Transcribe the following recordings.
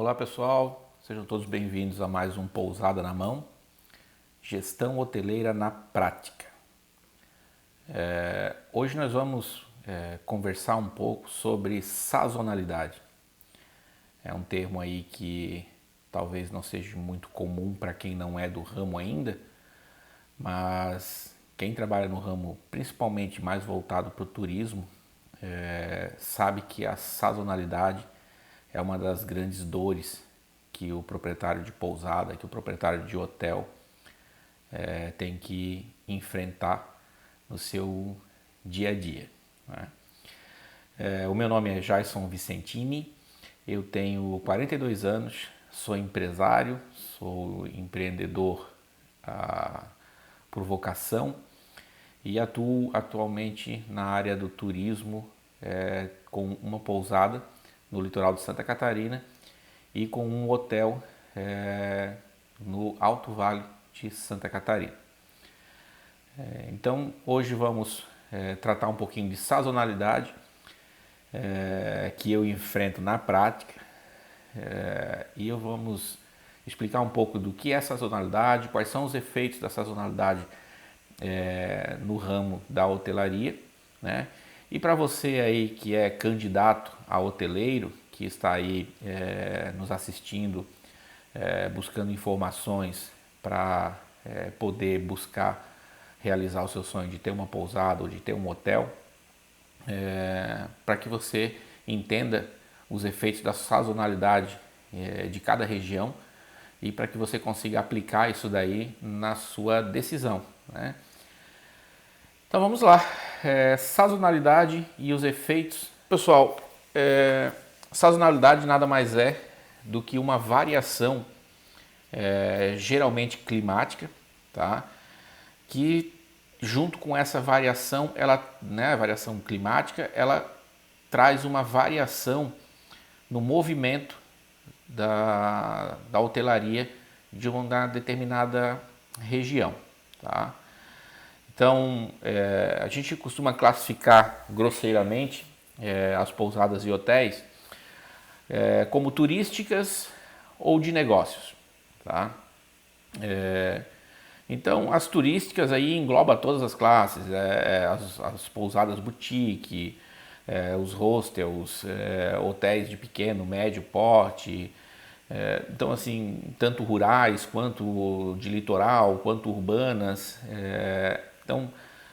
Olá pessoal, sejam todos bem-vindos a mais um Pousada na Mão, Gestão Hoteleira na Prática. Hoje nós vamos conversar um pouco sobre sazonalidade. É um termo aí que talvez não seja muito comum para quem não é do ramo ainda, mas quem trabalha no ramo principalmente mais voltado para o turismo sabe que a sazonalidade é uma das grandes dores que o proprietário de pousada, que o proprietário de hotel tem que enfrentar no seu dia a dia, né? O meu nome é Jason Vicentini, eu tenho 42 anos, sou empresário, sou empreendedor por vocação e atuo atualmente na área do turismo com uma pousada no litoral de Santa Catarina e com um hotel no Alto Vale de Santa Catarina. Então hoje vamos tratar um pouquinho de sazonalidade que eu enfrento na prática e eu vamos explicar um pouco do que é sazonalidade, quais são os efeitos da sazonalidade no ramo da hotelaria, né? E para você aí que é candidato a hoteleiro, que está aí nos assistindo, buscando informações para poder buscar realizar o seu sonho de ter uma pousada ou de ter um hotel, para que você entenda os efeitos da sazonalidade de cada região e para que você consiga aplicar isso daí na sua decisão, né? Então vamos lá, sazonalidade e os efeitos. Pessoal, sazonalidade nada mais é do que uma variação geralmente climática, tá? Que junto com essa variação, a variação climática, ela traz uma variação no movimento da hotelaria de uma determinada região, tá? Então, a gente costuma classificar grosseiramente as pousadas e hotéis como turísticas ou de negócios, tá? Então, as turísticas aí engloba todas as classes, as pousadas boutique, os hostels, hotéis de pequeno, médio porte, então assim, tanto rurais quanto de litoral, quanto urbanas. Então,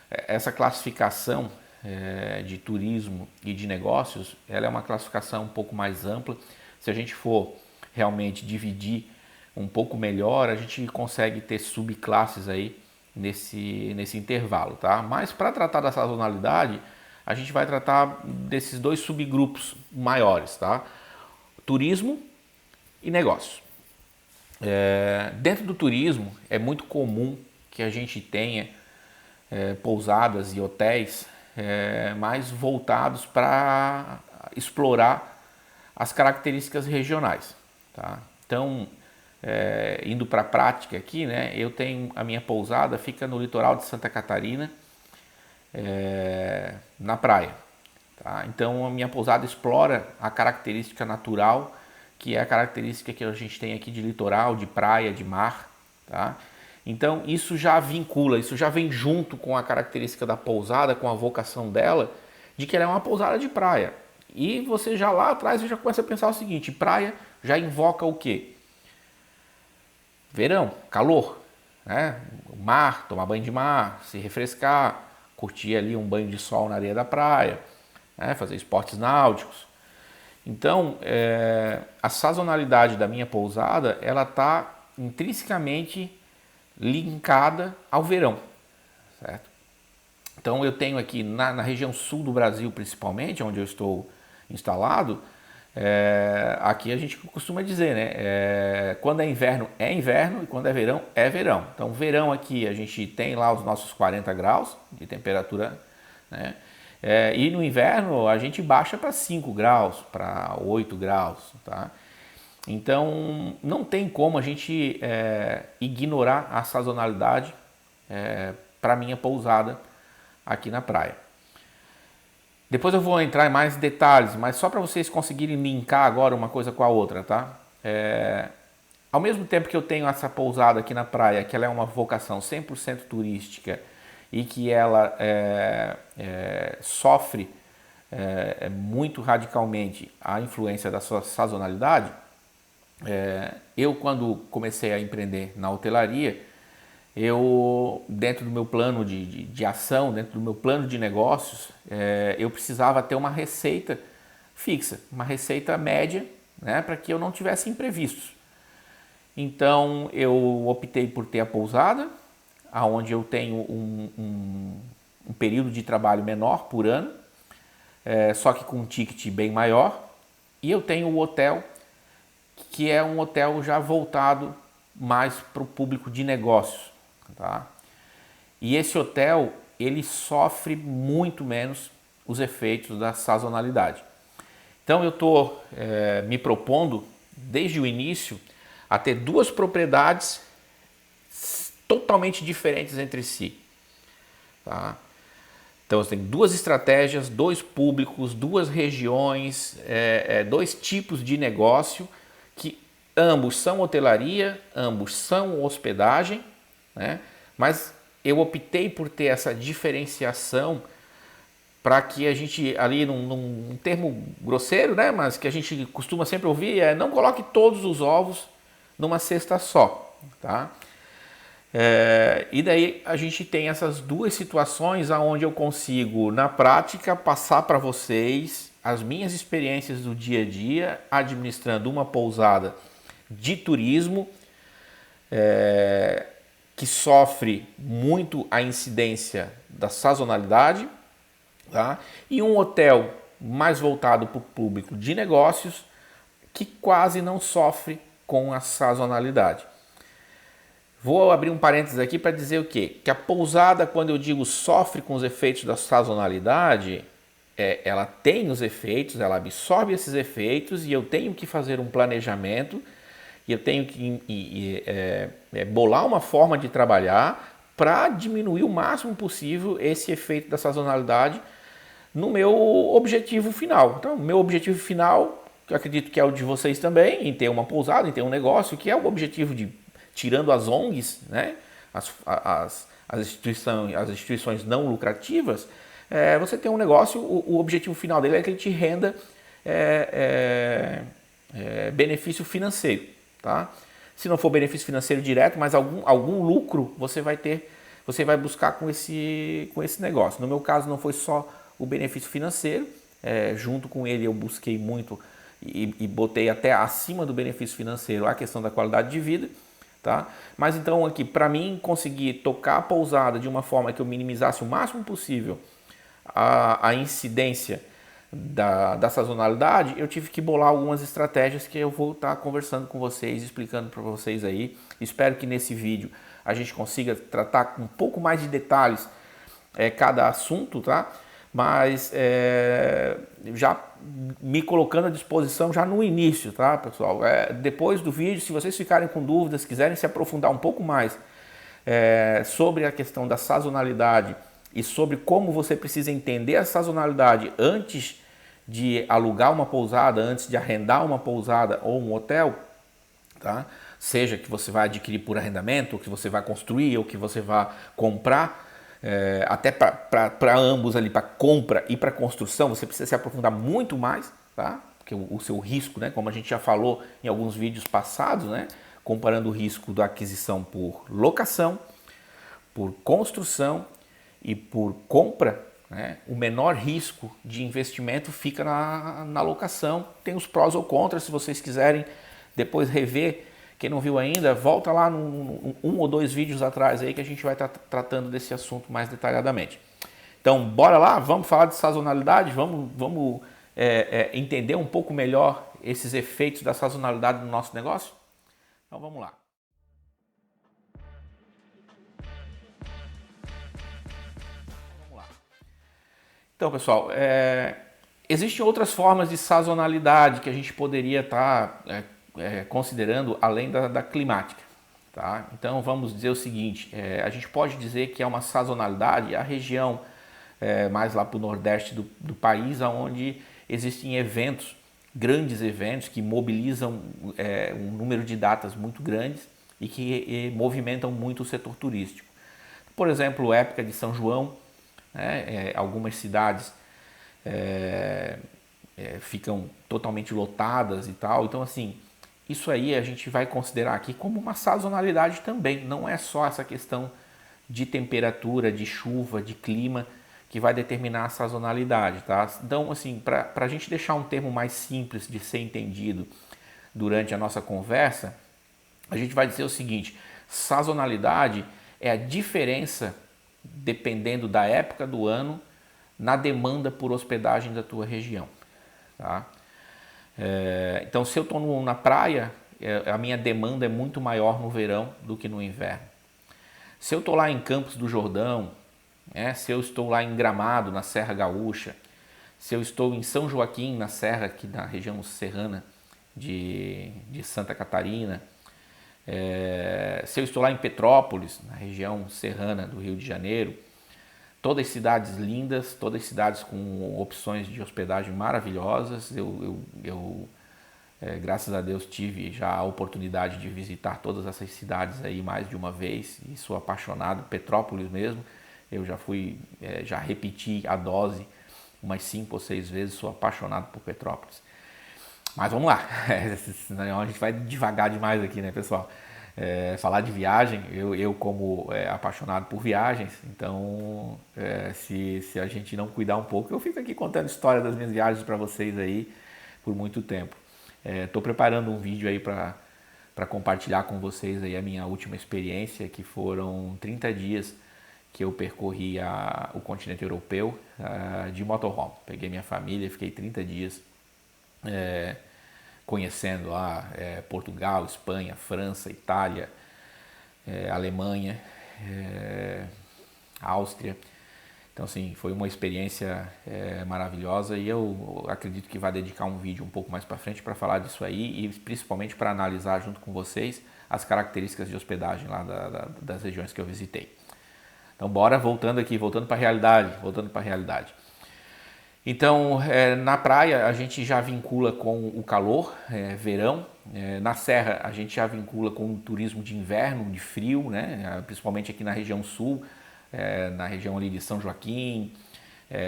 essa classificação de turismo e de negócios, ela é uma classificação um pouco mais ampla. Se a gente for realmente dividir um pouco melhor, a gente consegue ter subclasses aí nesse intervalo, tá? Mas para tratar da sazonalidade, a gente vai tratar desses dois subgrupos maiores, tá? Turismo e negócio. Dentro do turismo, é muito comum que a gente tenha pousadas e hotéis mais voltados para explorar as características regionais, tá? Então, indo para a prática aqui, né? Eu tenho a minha pousada, fica no litoral de Santa Catarina, na praia, tá? Então a minha pousada explora a característica natural, que é a característica que a gente tem aqui de litoral, de praia, de mar, tá? Então isso já vincula, isso já vem junto com a característica da pousada, com a vocação dela, de que ela é uma pousada de praia. E você já lá atrás você já começa a pensar o seguinte: praia já invoca o quê? Verão, calor, né? O mar, tomar banho de mar, se refrescar, curtir ali um banho de sol na areia da praia, né? Fazer esportes náuticos. Então, a sazonalidade da minha pousada, ela está intrinsecamente linkada ao verão, certo? Então eu tenho aqui na região sul do Brasil, principalmente, onde eu estou instalado, aqui a gente costuma dizer, né? Quando é inverno e quando é verão. Então verão aqui a gente tem lá os nossos 40 graus de temperatura, né? E no inverno a gente baixa para 5 graus, para 8 graus, tá? Então não tem como a gente ignorar a sazonalidade para a minha pousada aqui na praia. Depois eu vou entrar em mais detalhes, mas só para vocês conseguirem linkar agora uma coisa com a outra, tá? Ao mesmo tempo que eu tenho essa pousada aqui na praia, que ela é uma vocação 100% turística e que ela sofre muito radicalmente a influência da sua sazonalidade, eu quando comecei a empreender na hotelaria, eu dentro do meu plano de ação, dentro do meu plano de negócios, eu precisava ter uma receita fixa, uma receita média, né, para que eu não tivesse imprevistos. Então eu optei por ter a pousada, onde eu tenho um período de trabalho menor por ano, só que com um ticket bem maior, e eu tenho o hotel, que é um hotel já voltado mais para o público de negócios, tá? E esse hotel, ele sofre muito menos os efeitos da sazonalidade. Então eu estou me propondo, desde o início, a ter duas propriedades totalmente diferentes entre si, tá? Então você tem duas estratégias, dois públicos, duas regiões, dois tipos de negócio que ambos são hotelaria, ambos são hospedagem, né? Mas eu optei por ter essa diferenciação para que a gente, ali num termo grosseiro, né, mas que a gente costuma sempre ouvir, não coloque todos os ovos numa cesta só, tá? E daí a gente tem essas duas situações onde eu consigo, na prática, passar para vocês as minhas experiências do dia a dia administrando uma pousada de turismo que sofre muito a incidência da sazonalidade, tá? E um hotel mais voltado para o público de negócios que quase não sofre com a sazonalidade. Vou abrir um parênteses aqui para dizer o quê? Que a pousada, quando eu digo sofre com os efeitos da sazonalidade, ela tem os efeitos, ela absorve esses efeitos e eu tenho que fazer um planejamento e eu tenho que bolar uma forma de trabalhar para diminuir o máximo possível esse efeito da sazonalidade no meu objetivo final. Então, meu objetivo final, que eu acredito que é o de vocês também, em ter uma pousada, em ter um negócio, que é o objetivo de, tirando as ONGs, né, as instituições não lucrativas, você tem um negócio, o objetivo final dele é que ele te renda benefício financeiro, tá? Se não for benefício financeiro direto, mas algum lucro você vai ter, você vai buscar com esse negócio. No meu caso não foi só o benefício financeiro, junto com ele eu busquei muito e botei até acima do benefício financeiro a questão da qualidade de vida, tá? Mas então aqui, para mim conseguir tocar a pousada de uma forma que eu minimizasse o máximo possível a incidência da sazonalidade, eu tive que bolar algumas estratégias que eu vou estar conversando com vocês, explicando para vocês aí. Espero que nesse vídeo a gente consiga tratar com um pouco mais de detalhes cada assunto, tá? Mas já me colocando à disposição já no início, tá, pessoal? Depois do vídeo, se vocês ficarem com dúvidas, quiserem se aprofundar um pouco mais sobre a questão da sazonalidade e sobre como você precisa entender a sazonalidade antes de alugar uma pousada, antes de arrendar uma pousada ou um hotel, tá? Seja que você vai adquirir por arrendamento, ou que você vai construir, ou que você vai comprar, até para ambos ali, para compra e para construção, você precisa se aprofundar muito mais, tá? Porque o seu risco, né, como a gente já falou em alguns vídeos passados, né, comparando o risco da aquisição por locação, por construção e por compra, né, o menor risco de investimento fica na locação. Tem os prós ou contras, se vocês quiserem depois rever. Quem não viu ainda, volta lá um ou dois vídeos atrás aí que a gente vai estar tratando desse assunto mais detalhadamente. Então, bora lá, vamos falar de sazonalidade, vamos entender um pouco melhor esses efeitos da sazonalidade no nosso negócio? Então, vamos lá. Então, pessoal, existem outras formas de sazonalidade que a gente poderia estar considerando além da climática, tá? Então, vamos dizer o seguinte, a gente pode dizer que é uma sazonalidade a região mais lá para o nordeste do país, onde existem eventos grandes eventos que mobilizam um número de datas muito grandes e que movimentam muito o setor turístico. Por exemplo, época de São João, né, algumas cidades ficam totalmente lotadas e tal. Então, assim, isso aí a gente vai considerar aqui como uma sazonalidade também. Não é só essa questão de temperatura, de chuva, de clima que vai determinar a sazonalidade, tá? Então, assim, para a gente deixar um termo mais simples de ser entendido durante a nossa conversa, a gente vai dizer o seguinte: sazonalidade é a diferença, dependendo da época do ano, na demanda por hospedagem da tua região, tá? Então, se eu estou na praia, a minha demanda é muito maior no verão do que no inverno. Se eu estou lá em Campos do Jordão, se eu estou lá em Gramado, na Serra Gaúcha, se eu estou em São Joaquim, na Serra, aqui na região serrana de Santa Catarina, se eu estou lá em Petrópolis, na região serrana do Rio de Janeiro, todas cidades lindas, todas cidades com opções de hospedagem maravilhosas. Graças a Deus, tive já a oportunidade de visitar todas essas cidades aí mais de uma vez e sou apaixonado. Petrópolis mesmo, eu já fui, já repeti a dose umas 5 ou 6 vezes, sou apaixonado por Petrópolis. Mas vamos lá, senão a gente vai devagar demais aqui, né, pessoal? Falar de viagem, eu como apaixonado por viagens, então se a gente não cuidar um pouco, eu fico aqui contando história das minhas viagens para vocês aí por muito tempo. Estou preparando um vídeo aí para compartilhar com vocês aí a minha última experiência, que foram 30 dias que eu percorri o continente europeu de motorhome. Peguei minha família, fiquei 30 dias conhecendo lá Portugal, Espanha, França, Itália, Alemanha, Áustria. Então, assim, foi uma experiência maravilhosa e eu acredito que vai dedicar um vídeo um pouco mais para frente para falar disso aí e principalmente para analisar junto com vocês as características de hospedagem lá das regiões que eu visitei. Então, bora, voltando para a realidade. Então, na praia a gente já vincula com o calor, verão. Na serra a gente já vincula com o turismo de inverno, de frio, né? Principalmente aqui na região sul, na região ali de São Joaquim,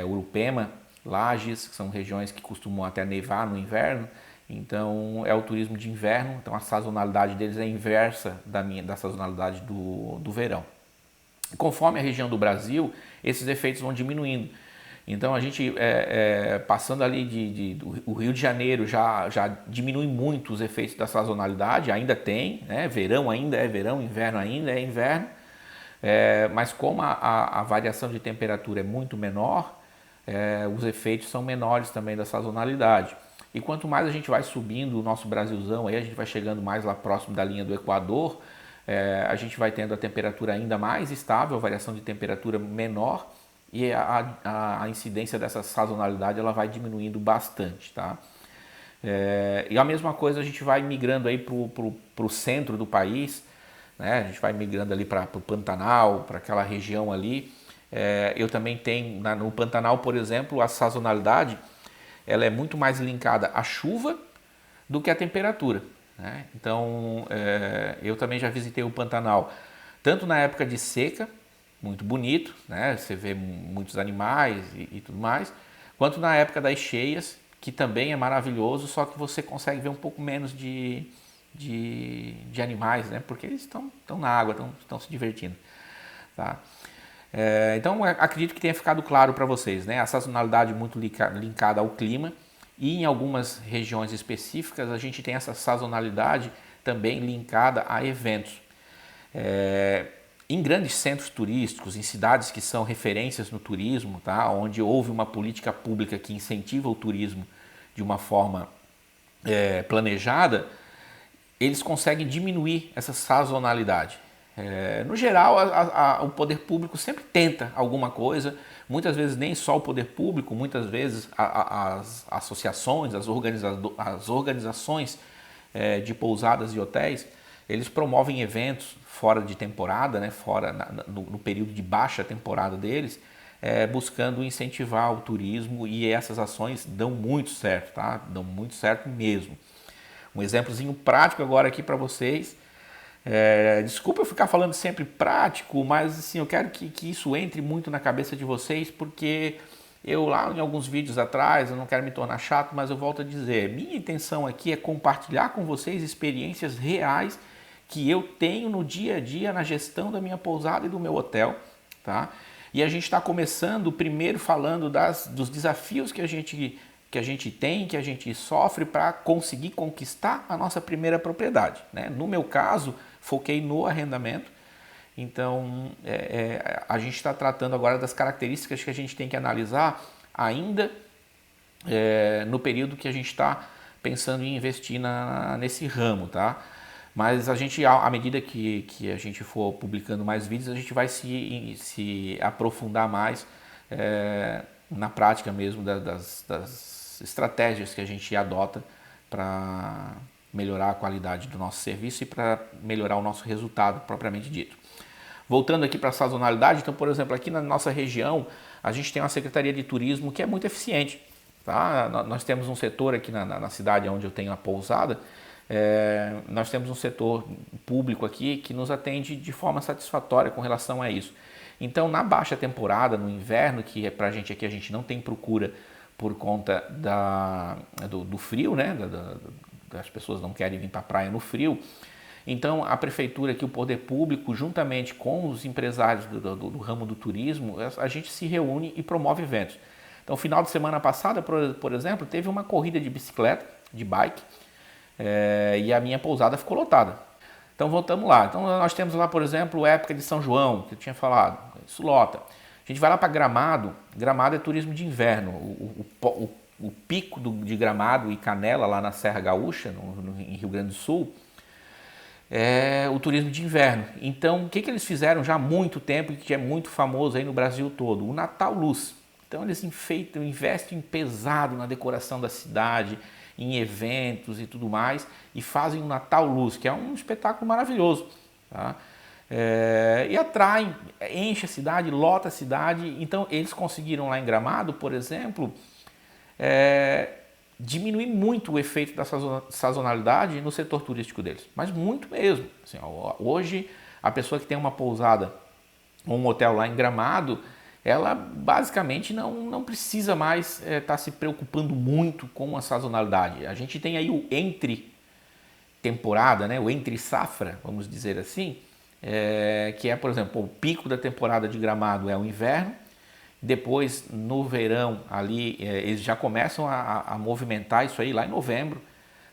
Urupema, Lages, que são regiões que costumam até nevar no inverno. Então, é o turismo de inverno. Então, a sazonalidade deles é inversa da sazonalidade do verão. Conforme a região do Brasil, esses efeitos vão diminuindo. Então a gente passando ali o Rio de Janeiro já diminui muito os efeitos da sazonalidade, ainda tem, né? Verão ainda é verão, inverno ainda é inverno, mas como a variação de temperatura é muito menor, os efeitos são menores também da sazonalidade. E quanto mais a gente vai subindo o nosso Brasilzão, aí a gente vai chegando mais lá próximo da linha do Equador, a gente vai tendo a temperatura ainda mais estável, a variação de temperatura menor, e a incidência dessa sazonalidade ela vai diminuindo bastante, tá? E a mesma coisa a gente vai migrando aí para o centro do país, né? A gente vai migrando ali para o Pantanal, para aquela região ali. Eu também tenho, no Pantanal, por exemplo, a sazonalidade ela é muito mais linkada à chuva do que à temperatura, né? Então, eu também já visitei o Pantanal, tanto na época de seca, muito bonito, né? Você vê muitos animais e tudo mais, quanto na época das cheias, que também é maravilhoso, só que você consegue ver um pouco menos de animais, né? Porque eles estão na água, estão se divertindo, tá? Então, acredito que tenha ficado claro para vocês, né? A sazonalidade muito linkada ao clima e em algumas regiões específicas a gente tem essa sazonalidade também linkada a eventos. Em grandes centros turísticos, em cidades que são referências no turismo, tá? Onde houve uma política pública que incentiva o turismo de uma forma planejada, eles conseguem diminuir essa sazonalidade. No geral, o poder público sempre tenta alguma coisa, muitas vezes nem só o poder público, muitas vezes as associações, as organizações de pousadas e hotéis, eles promovem eventos fora de temporada, né, no período de baixa temporada deles, buscando incentivar o turismo, e essas ações dão muito certo, tá? Dão muito certo mesmo. Um exemplozinho prático agora aqui para vocês. Desculpa eu ficar falando sempre prático, mas assim, eu quero que isso entre muito na cabeça de vocês, porque eu lá em alguns vídeos atrás, eu não quero me tornar chato, mas eu volto a dizer, minha intenção aqui é compartilhar com vocês experiências reais que eu tenho no dia a dia na gestão da minha pousada e do meu hotel, tá? E a gente está começando primeiro falando dos desafios que a gente tem, que a gente sofre para conseguir conquistar a nossa primeira propriedade, né? No meu caso, foquei no arrendamento. Então, a gente está tratando agora das características que a gente tem que analisar ainda no período que a gente está pensando em investir nesse ramo, tá? Mas a gente, à medida que a gente for publicando mais vídeos, a gente vai se aprofundar mais na prática mesmo das estratégias que a gente adota para melhorar a qualidade do nosso serviço e para melhorar o nosso resultado propriamente dito. Voltando aqui para a sazonalidade, então, por exemplo, aqui na nossa região, a gente tem uma Secretaria de Turismo que é muito eficiente. Tá? Nós temos um setor aqui na cidade onde eu tenho a pousada, nós temos um setor público aqui que nos atende de forma satisfatória com relação a isso. Então, na baixa temporada, no inverno, que é para a gente aqui, a gente não tem procura por conta do frio, né? As pessoas não querem vir para a praia no frio. Então, a prefeitura aqui, o poder público, juntamente com os empresários do ramo do turismo, a gente se reúne e promove eventos. Então, final de semana passada, por exemplo, teve uma corrida de bicicleta, de bike, e a minha pousada ficou lotada. Então, voltamos lá. Então, nós temos lá, por exemplo, época de São João, que eu tinha falado, isso lota. A gente vai lá para Gramado. Gramado é turismo de inverno. O pico de Gramado e Canela, lá na Serra Gaúcha, em Rio Grande do Sul, é o turismo de inverno. Então, o que eles fizeram já há muito tempo e que é muito famoso aí no Brasil todo? O Natal Luz. Então, eles investem pesado na decoração da cidade, em eventos e tudo mais, e fazem o Natal Luz, que é um espetáculo maravilhoso, tá? E atraem, enche a cidade, lota a cidade. Então, eles conseguiram lá em Gramado, por exemplo, diminuir muito o efeito da sazonalidade no setor turístico deles, mas muito mesmo. Assim, hoje, a pessoa que tem uma pousada ou um hotel lá em Gramado, ela basicamente não precisa mais estar se preocupando muito com a sazonalidade. A gente tem aí o entre temporada, né, o entre safra, vamos dizer assim, que é, por exemplo, o pico da temporada de Gramado é o inverno. Depois, no verão, ali, eles já começam a movimentar isso aí lá em novembro.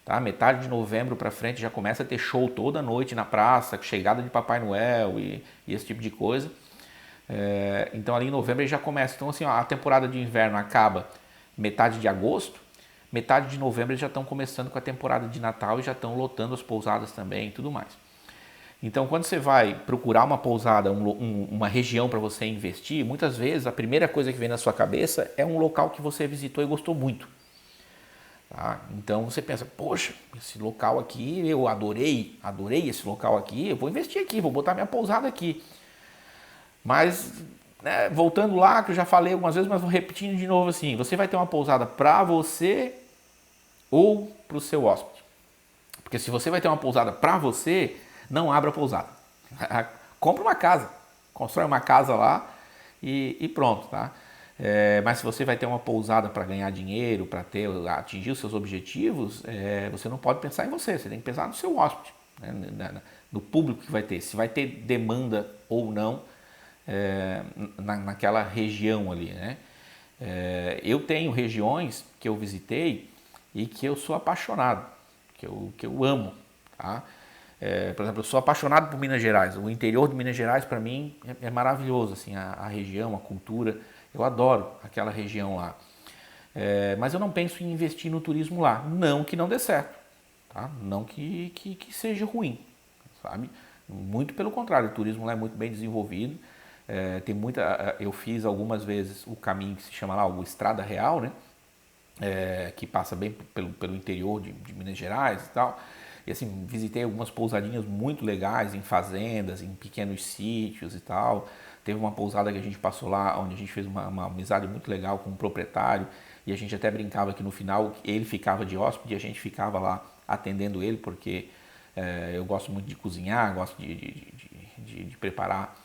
Tá? Metade de novembro para frente já começa a ter show toda noite na praça, chegada de Papai Noel e esse tipo de coisa. Então, ali em novembro ele já começa. Então, assim, a temporada de inverno acaba metade de agosto. Metade de novembro eles já estão começando com a temporada de Natal e já estão lotando as pousadas também e tudo mais. Então, quando você vai procurar uma pousada, uma região para você investir, muitas vezes a primeira coisa que vem na sua cabeça é um local que você visitou e gostou muito. Tá? Então, você pensa, poxa, esse local aqui, eu adorei esse local aqui, eu vou investir aqui, vou botar minha pousada aqui. Mas, né, voltando lá, que eu já falei algumas vezes, mas vou repetindo de novo assim, você vai ter uma pousada para você ou para o seu hóspede. Porque se você vai ter uma pousada para você, não abra a pousada. Compra uma casa, constrói uma casa lá e pronto, tá? Mas se você vai ter uma pousada para ganhar dinheiro, para atingir os seus objetivos, você não pode pensar em você tem que pensar no seu hóspede, né? No público que vai ter, se vai ter demanda ou não naquela região ali, né? Eu tenho regiões que eu visitei e que eu sou apaixonado, que eu amo, tá? Por exemplo, eu sou apaixonado por Minas Gerais. O interior de Minas Gerais, para mim, é maravilhoso. Assim, a região, a cultura. Eu adoro aquela região lá. Mas eu não penso em investir no turismo lá. Não que não dê certo. Tá? Não que seja ruim. Sabe? Muito pelo contrário. O turismo lá é muito bem desenvolvido. Eu fiz algumas vezes o caminho que se chama lá o Estrada Real, né? Que passa bem pelo interior de Minas Gerais e tal. E assim, visitei algumas pousadinhas muito legais em fazendas, em pequenos sítios e tal. Teve uma pousada que a gente passou lá, onde a gente fez uma amizade muito legal com o proprietário, e a gente até brincava que no final ele ficava de hóspede e a gente ficava lá atendendo ele, porque eu gosto muito de cozinhar, gosto de preparar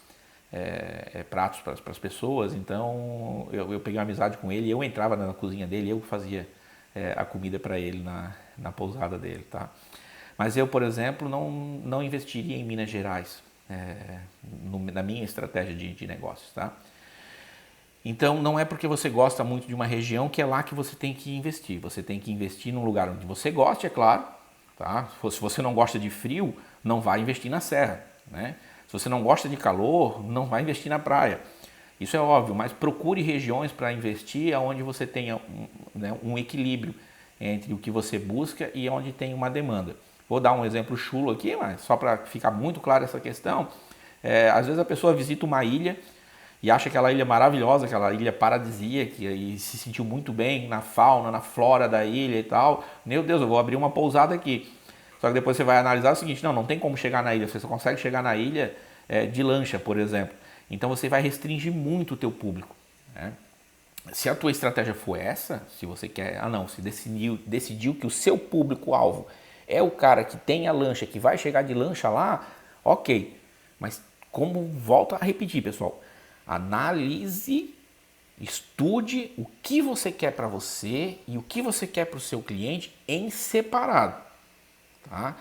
pratos para as pessoas, então eu peguei uma amizade com ele, eu entrava na cozinha dele, eu fazia a comida para ele na pousada dele, tá? Mas eu, por exemplo, não investiria em Minas Gerais, na minha estratégia de negócios, tá? Então, não é porque você gosta muito de uma região que é lá que você tem que investir. Você tem que investir num lugar onde você goste, é claro, tá? Se você não gosta de frio, não vai investir na serra, né? Se você não gosta de calor, não vai investir na praia. Isso é óbvio, mas procure regiões para investir onde você tenha um equilíbrio entre o que você busca e onde tem uma demanda. Vou dar um exemplo chulo aqui, mas só para ficar muito claro essa questão. Às vezes a pessoa visita uma ilha e acha aquela ilha maravilhosa, aquela ilha paradisíaca, e se sentiu muito bem na fauna, na flora da ilha e tal. Meu Deus, eu vou abrir uma pousada aqui. Só que depois você vai analisar o seguinte, não tem como chegar na ilha, você só consegue chegar na ilha de lancha, por exemplo. Então você vai restringir muito o teu público, né? Se a tua estratégia for essa, se você quer, se decidiu que o seu público-alvo é o cara que tem a lancha, que vai chegar de lancha lá, ok. Mas como volto a repetir, pessoal, analise, estude o que você quer para você e o que você quer para o seu cliente em separado, tá?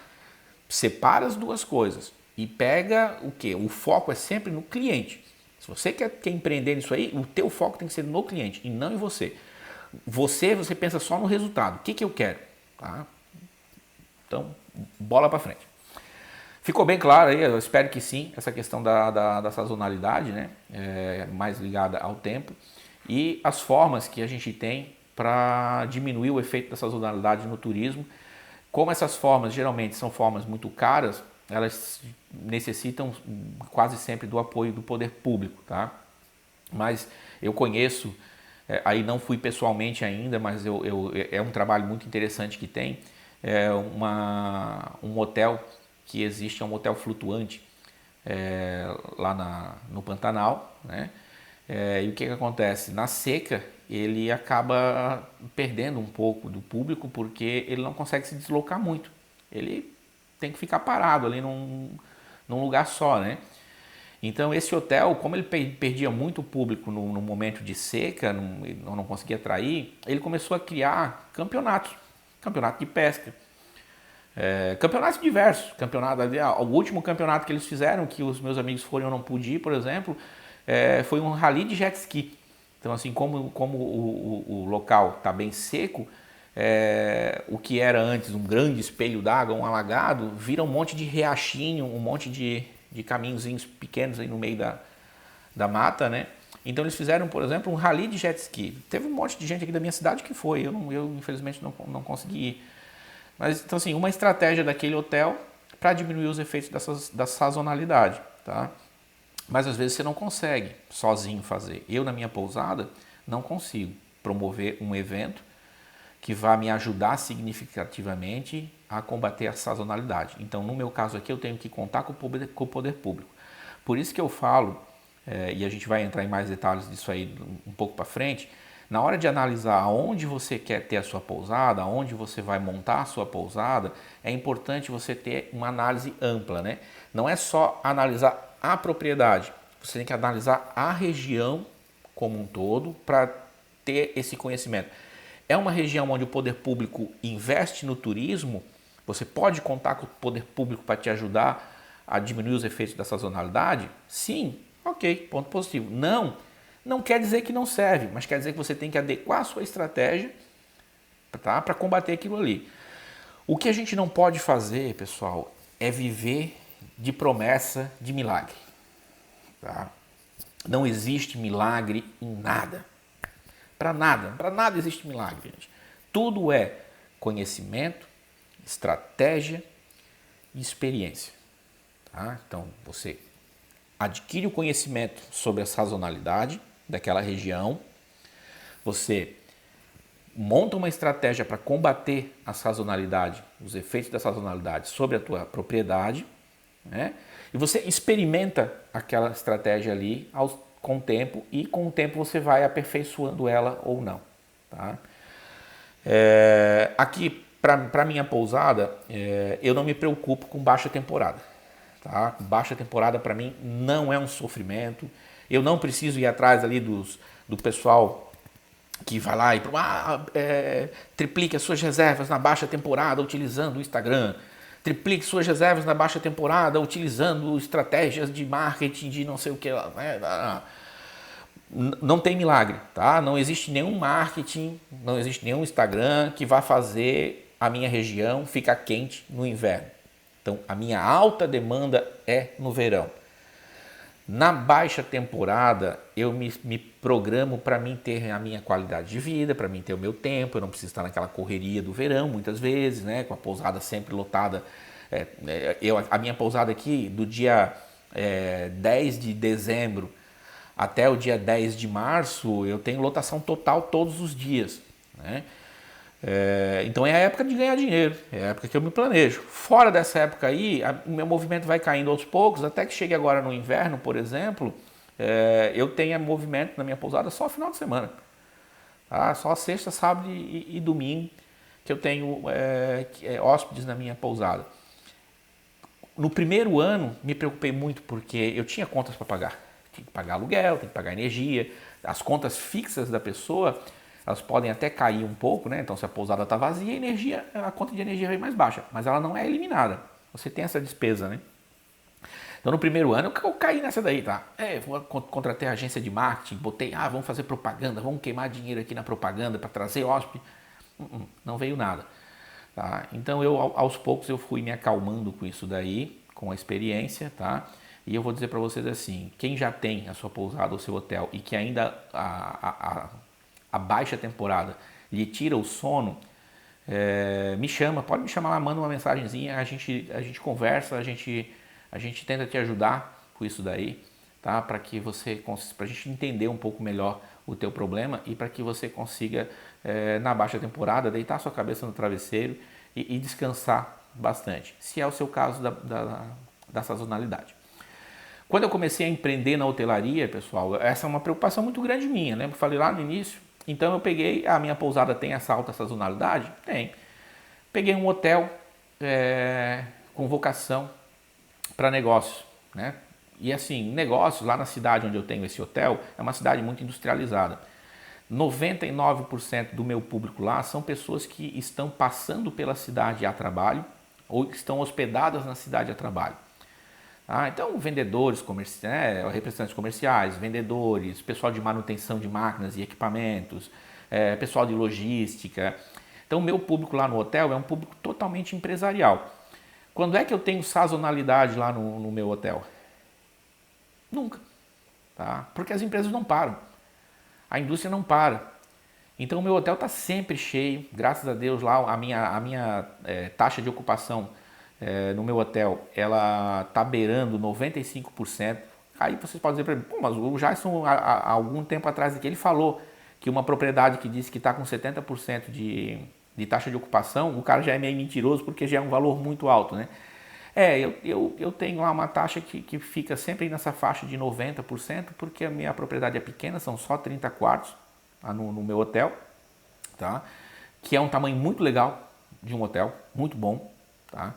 Separa as duas coisas e pega o quê? O foco é sempre no cliente. Se você quer empreender nisso aí, o teu foco tem que ser no cliente e não em você. Você pensa só no resultado. O que eu quero? Tá? Então, bola para frente. Ficou bem claro aí, eu espero que sim, essa questão da sazonalidade, né? Mais ligada ao tempo. E as formas que a gente tem para diminuir o efeito da sazonalidade no turismo. Como essas formas geralmente são formas muito caras, elas necessitam quase sempre do apoio do poder público, tá? Mas eu conheço, aí não fui pessoalmente ainda, mas é um trabalho muito interessante que tem, um hotel que existe, é um hotel flutuante lá no Pantanal, né? E o que acontece? Na seca, ele acaba perdendo um pouco do público porque ele não consegue se deslocar muito. Ele tem que ficar parado ali num lugar só, né? Então esse hotel, como ele perdia muito público no momento de seca, não conseguia atrair, ele começou a criar campeonato de pesca. Campeonatos diversos, o último campeonato que eles fizeram, que os meus amigos foram e eu não pude ir, por exemplo, foi um rally de jet ski. Então assim, como o local está bem seco, o que era antes um grande espelho d'água, um alagado, vira um monte de riachinho, um monte de caminhozinhos pequenos aí no meio da mata, né? Então eles fizeram, por exemplo, um rally de jet ski. Teve um monte de gente aqui da minha cidade que foi, eu infelizmente não consegui ir. Mas então assim, uma estratégia daquele hotel para diminuir os efeitos da sazonalidade, tá? Mas às vezes você não consegue sozinho fazer. Eu na minha pousada não consigo promover um evento que vai me ajudar significativamente a combater a sazonalidade. Então, no meu caso aqui, eu tenho que contar com o poder público. Por isso que eu falo, e a gente vai entrar em mais detalhes disso aí um pouco para frente, na hora de analisar aonde você quer ter a sua pousada, aonde você vai montar a sua pousada, é importante você ter uma análise ampla, né? Não é só analisar a propriedade, você tem que analisar a região como um todo para ter esse conhecimento. É uma região onde o poder público investe no turismo, você pode contar com o poder público para te ajudar a diminuir os efeitos da sazonalidade? Sim, ok, ponto positivo. Não quer dizer que não serve, mas quer dizer que você tem que adequar a sua estratégia, tá, para combater aquilo ali. O que a gente não pode fazer, pessoal, é viver de promessa de milagre. Tá? Não existe milagre em nada. Para nada existe milagre, gente. Tudo é conhecimento, estratégia e experiência. Tá? Então, você adquire o conhecimento sobre a sazonalidade daquela região, você monta uma estratégia para combater a sazonalidade, os efeitos da sazonalidade sobre a tua propriedade, né? E você experimenta aquela estratégia ali com o tempo, e com o tempo você vai aperfeiçoando ela ou não, tá? Aqui, para minha pousada, eu não me preocupo com baixa temporada. Tá? Baixa temporada para mim não é um sofrimento. Eu não preciso ir atrás ali do pessoal que vai lá e triplique as suas reservas na baixa temporada utilizando o Instagram. Triplique suas reservas na baixa temporada utilizando estratégias de marketing de não sei o que lá. Não tem milagre, tá? Não existe nenhum marketing, não existe nenhum Instagram que vá fazer a minha região ficar quente no inverno. Então, a minha alta demanda é no verão. Na baixa temporada, eu me programo para mim ter a minha qualidade de vida, para mim ter o meu tempo. Eu não preciso estar naquela correria do verão, muitas vezes, né? Com a pousada sempre lotada. A minha pousada aqui, do dia 10 de dezembro até o dia 10 de março, eu tenho lotação total todos os dias, né? Então é a época de ganhar dinheiro, é a época que eu me planejo. Fora dessa época aí, o meu movimento vai caindo aos poucos, até que chegue agora no inverno, por exemplo, eu tenho movimento na minha pousada só final de semana. Tá? Só sexta, sábado e domingo que eu tenho hóspedes na minha pousada. No primeiro ano, me preocupei muito porque eu tinha contas para pagar. Tem que pagar aluguel, tem que pagar energia, as contas fixas da pessoa, elas podem até cair um pouco, né? Então, se a pousada está vazia, a conta de energia vem mais baixa, mas ela não é eliminada. Você tem essa despesa, né? Então, no primeiro ano, eu caí nessa daí, tá? Contratei a agência de marketing, botei, vamos fazer propaganda, vamos queimar dinheiro aqui na propaganda para trazer hóspede. Não veio nada. Tá? Então, aos poucos, eu fui me acalmando com isso daí, com a experiência, tá? E eu vou dizer para vocês assim, quem já tem a sua pousada ou seu hotel e que ainda a baixa temporada lhe tira o sono, me chama, pode me chamar lá, manda uma mensagenzinha, a gente conversa, a gente tenta te ajudar com isso daí, tá? Para a gente entender um pouco melhor o teu problema e para que você consiga, na baixa temporada, deitar sua cabeça no travesseiro e descansar bastante, se é o seu caso da sazonalidade. Quando eu comecei a empreender na hotelaria, pessoal, essa é uma preocupação muito grande minha, né? Eu falei lá no início. Então eu peguei, a minha pousada tem essa alta sazonalidade? Tem. Peguei um hotel com vocação para negócios, né? E assim, negócios lá na cidade onde eu tenho esse hotel, é uma cidade muito industrializada. 99% do meu público lá são pessoas que estão passando pela cidade a trabalho ou que estão hospedadas na cidade a trabalho. Então, vendedores, representantes comerciais, vendedores, pessoal de manutenção de máquinas e equipamentos, pessoal de logística. Então, o meu público lá no hotel é um público totalmente empresarial. Quando é que eu tenho sazonalidade lá no meu hotel? Nunca. Tá? Porque as empresas não param. A indústria não para. Então, o meu hotel está sempre cheio. Graças a Deus, lá a minha taxa de ocupação no meu hotel, ela está beirando 95%. Aí vocês podem dizer para mim, mas o Jason, há algum tempo atrás aqui, ele falou que uma propriedade que disse que está com 70% de taxa de ocupação, o cara já é meio mentiroso porque já é um valor muito alto, né? Eu tenho lá uma taxa que fica sempre nessa faixa de 90%, porque a minha propriedade é pequena, são só 30 quartos no meu hotel, tá? Que é um tamanho muito legal de um hotel, muito bom, tá?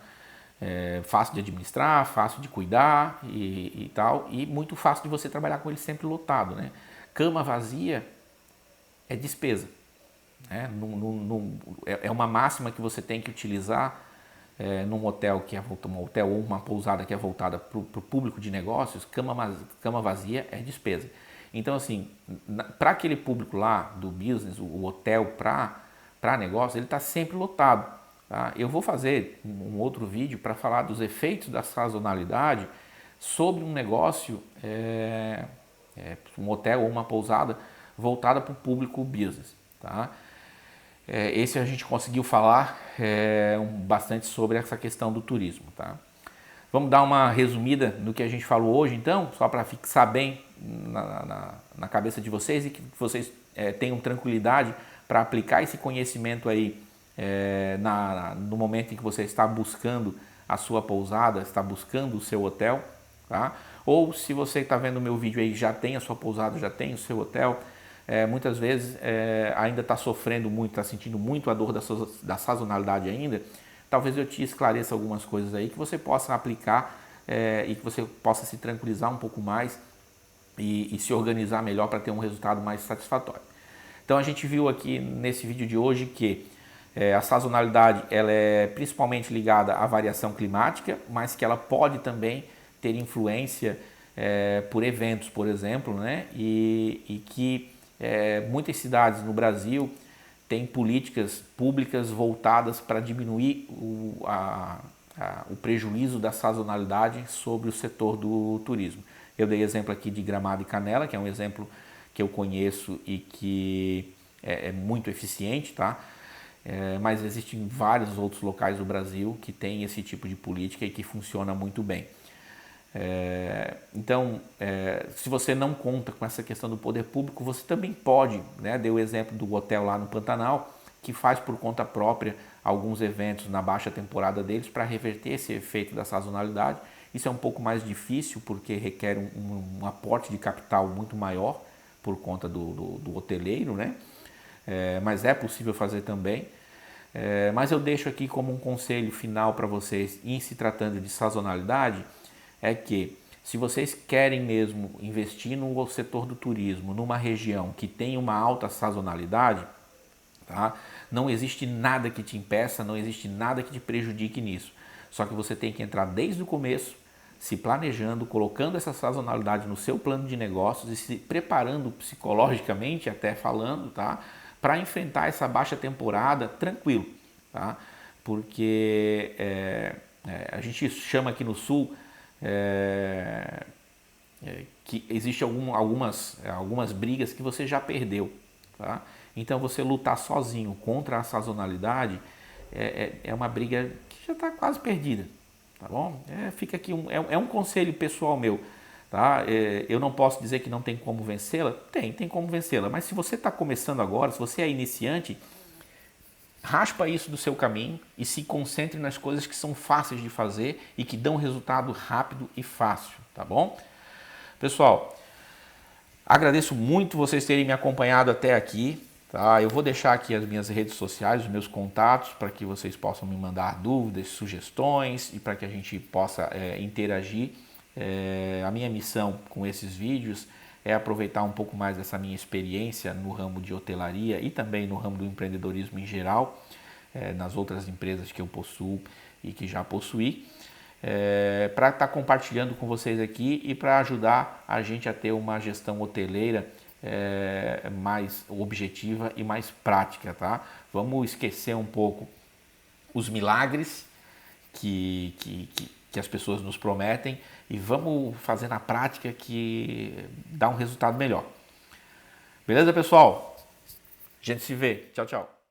Fácil de administrar, fácil de cuidar e tal, e muito fácil de você trabalhar com ele sempre lotado, né? Cama vazia é despesa, né? É uma máxima que você tem que utilizar num hotel um hotel ou uma pousada que é voltada para o público de negócios. Cama vazia é despesa. Então, assim, para aquele público lá do business, o hotel para negócio, ele está sempre lotado. Tá? Eu vou fazer um outro vídeo para falar dos efeitos da sazonalidade sobre um negócio, um hotel ou uma pousada voltada para o público business. Tá? Esse a gente conseguiu falar bastante sobre essa questão do turismo. Tá? Vamos dar uma resumida no que a gente falou hoje, então, só para fixar bem na cabeça de vocês e que vocês tenham tranquilidade para aplicar esse conhecimento aí no momento em que você está buscando a sua pousada, está buscando o seu hotel, tá? Ou se você está vendo o meu vídeo aí, já tem a sua pousada, já tem o seu hotel, muitas vezes ainda está sofrendo muito, está sentindo muito a dor da sazonalidade ainda, talvez eu te esclareça algumas coisas aí que você possa aplicar e que você possa se tranquilizar um pouco mais e se organizar melhor para ter um resultado mais satisfatório. Então a gente viu aqui nesse vídeo de hoje que a sazonalidade ela é principalmente ligada à variação climática, mas que ela pode também ter influência por eventos, por exemplo, né? E que muitas cidades no Brasil têm políticas públicas voltadas para diminuir o prejuízo da sazonalidade sobre o setor do turismo. Eu dei exemplo aqui de Gramado e Canela, que é um exemplo que eu conheço e que é muito eficiente, tá? Mas existem vários outros locais do Brasil que têm esse tipo de política e que funciona muito bem. Então, se você não conta com essa questão do poder público, você também pode, né? Dei o exemplo do hotel lá no Pantanal, que faz por conta própria alguns eventos na baixa temporada deles para reverter esse efeito da sazonalidade. Isso é um pouco mais difícil porque requer um aporte de capital muito maior por conta do hoteleiro, né? Mas é possível fazer também. Mas eu deixo aqui como um conselho final para vocês, em se tratando de sazonalidade, é que se vocês querem mesmo investir no setor do turismo, numa região que tem uma alta sazonalidade, tá? Não existe nada que te impeça, não existe nada que te prejudique nisso. Só que você tem que entrar desde o começo, se planejando, colocando essa sazonalidade no seu plano de negócios e se preparando psicologicamente, até falando, tá? Para enfrentar essa baixa temporada tranquilo, tá? Porque a gente chama aqui no Sul que existe algumas brigas que você já perdeu, tá? Então você lutar sozinho contra a sazonalidade é uma briga que já está quase perdida, tá bom? Fica aqui um conselho pessoal meu, tá? Eu não posso dizer que não tem como vencê-la, tem como vencê-la, mas se você está começando agora, se você é iniciante, raspa isso do seu caminho e se concentre nas coisas que são fáceis de fazer e que dão resultado rápido e fácil, tá bom? Pessoal, agradeço muito vocês terem me acompanhado até aqui. Tá? Eu vou deixar aqui as minhas redes sociais, os meus contatos, para que vocês possam me mandar dúvidas, sugestões e para que a gente possa interagir. A minha missão com esses vídeos é aproveitar um pouco mais dessa minha experiência no ramo de hotelaria e também no ramo do empreendedorismo em geral, nas outras empresas que eu possuo e que já possuí, para estar compartilhando com vocês aqui e para ajudar a gente a ter uma gestão hoteleira mais objetiva e mais prática, tá? Vamos esquecer um pouco os milagres que as pessoas nos prometem e vamos fazer na prática que dá um resultado melhor. Beleza, pessoal? A gente se vê. Tchau, tchau.